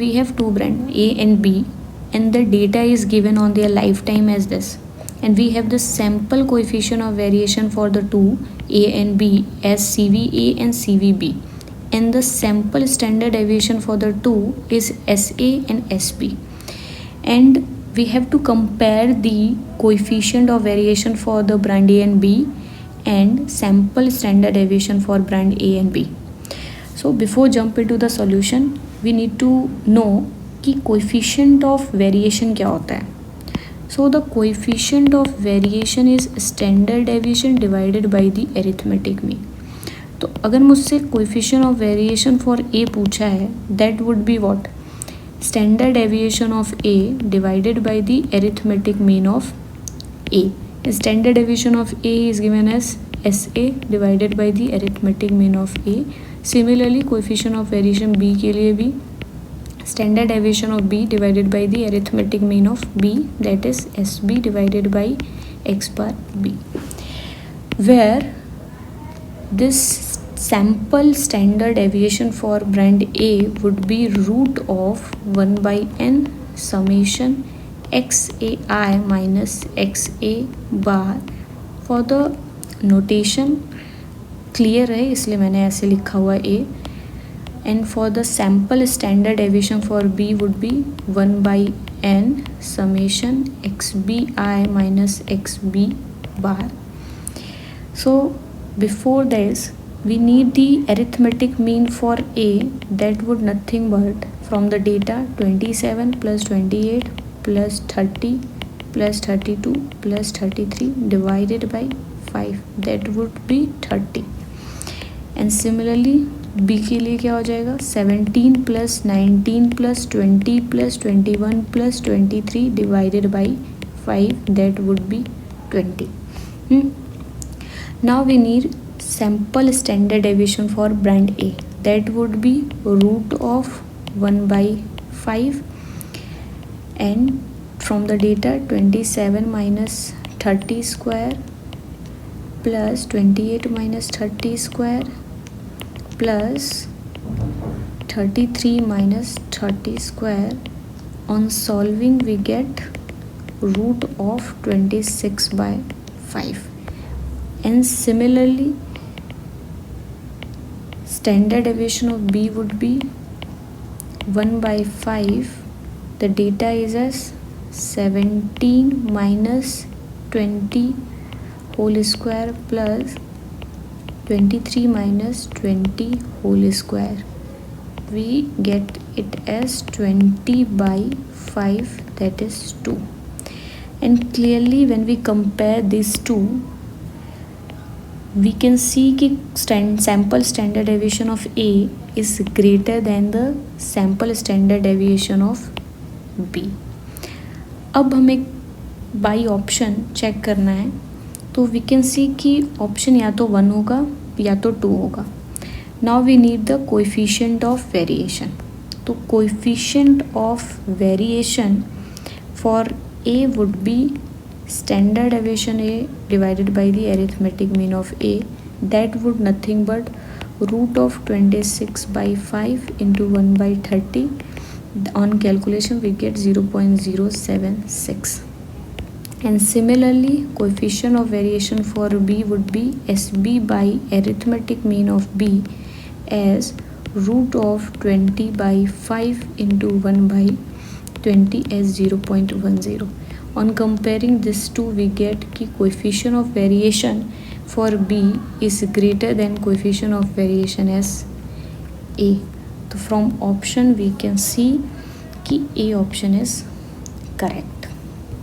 We have two brands A and B, and the data is given on their lifetime as this, and we have the sample coefficient of variation for the two A and B as CVA and CVB, and the sample standard deviation for the two is SA and SB, and we have to compare the coefficient of variation for the brand A and B and sample standard deviation for brand A and B. So before jump into the solution, we need to know कि coefficient of variation क्या होता है. So the coefficient of variation is standard deviation divided by the arithmetic mean. तो अगर मुझसे coefficient of variation for A पूछा है, that would be what? Standard deviation of A divided by the arithmetic mean of A. Standard deviation of A is given as SA divided by the arithmetic mean of A. Similarly, coefficient of variation B के लिए भी standard deviation of B divided by the arithmetic mean of B, that is SB divided by x bar B, where this sample standard deviation for brand A would be root of 1 by n summation xai minus xa bar. For the notation clear है इसलिए मैंने ऐसे लिखा हुआ A, and for the sample standard deviation for B would be 1 by n summation xbi minus xb bar. So before this we need the arithmetic mean for A, that would nothing but from the data 27 plus 28 plus 30 plus 32 plus 33 divided by 5, that would be 30. And similarly B के लिए क्या हो जाएगा 17 plus 19 plus 20 plus 21 plus 23 divided by 5, that would be 20. Now we need sample standard deviation for brand A, that would be root of 1 by 5 and from the data 27 minus 30 square plus 28 minus 30 square plus 33 minus 30 square. On solving we get root of 26 by 5, and similarly standard deviation of B would be 1 by 5. The data is as 17 minus 20 whole square plus 23 minus 20 whole square. We get it as 20 by 5, that is 2. And clearly when we compare these two, we can see कि sample standard deviation of A is greater than the sample standard deviation of B. अब हमें by option check करना है, तो we can see कि option या तो 1 होगा या तो 2 होगा. Now we need the coefficient of variation. तो coefficient of variation for A would be standard deviation A divided by the arithmetic mean of A, that would nothing but root of 26 by 5 into 1 by 30. On calculation we get 0.076. And similarly coefficient of variation for B would be SB by arithmetic mean of B as root of 20 by 5 into 1 by 20 as 0.10. On comparing this two we get कि coefficient of variation for B is greater than coefficient of variation as A. तो from option we can see कि A option is correct.